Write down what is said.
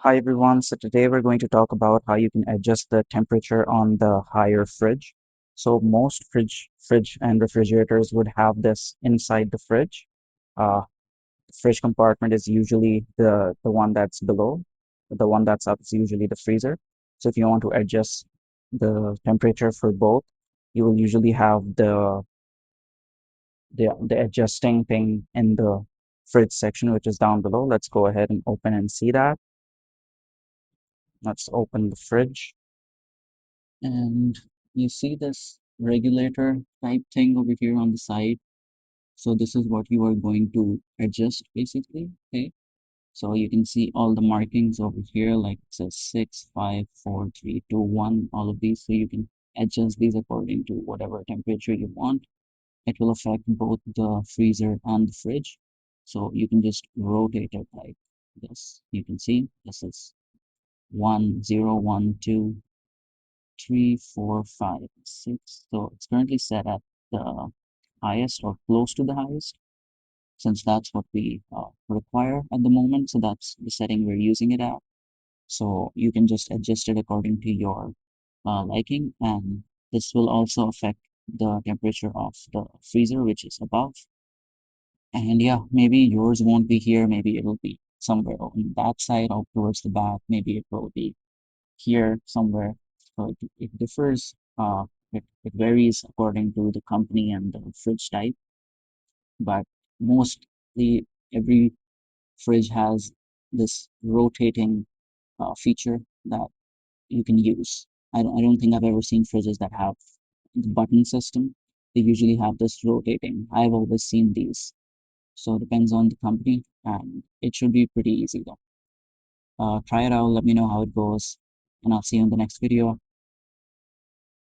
Hi everyone. So today we're going to talk about how you can adjust the temperature on the higher fridge. So most fridge and refrigerators would have this inside the fridge. The fridge compartment is usually the one that's below. The one that's up is usually the freezer. So if you want to adjust the temperature for both, you will usually have the adjusting thing in the fridge section, which is down below. Let's go ahead and open and see that. Let's open the fridge. And you see this regulator type thing over here on the side. So this is what you are going to adjust basically. Okay. So you can see all the markings over here, like it says 6, 5, 4, 3, 2, 1, all of these. So you can adjust these according to whatever temperature you want. It will affect both the freezer and the fridge. So you can just rotate it like this. You can see this is 1, 0, 1, 2, 3, 4, 5, 6. So it's currently set at the highest or close to the highest, since that's what we require at the moment. So that's the setting we're using it at. So you can just adjust it according to your liking, and this will also affect the temperature of the freezer, which is above. And yeah, maybe yours won't be here. Maybe it'll be somewhere on that side or towards the back. Maybe it will be here somewhere. So it differs. It varies according to the company and the fridge type, but mostly every fridge has this rotating feature that you can use. I don't think I've ever seen fridges that have the button system. They usually have this rotating. I've always seen these. So it depends on the company, and it should be pretty easy though. Try it out, let me know how it goes, and I'll see you in the next video.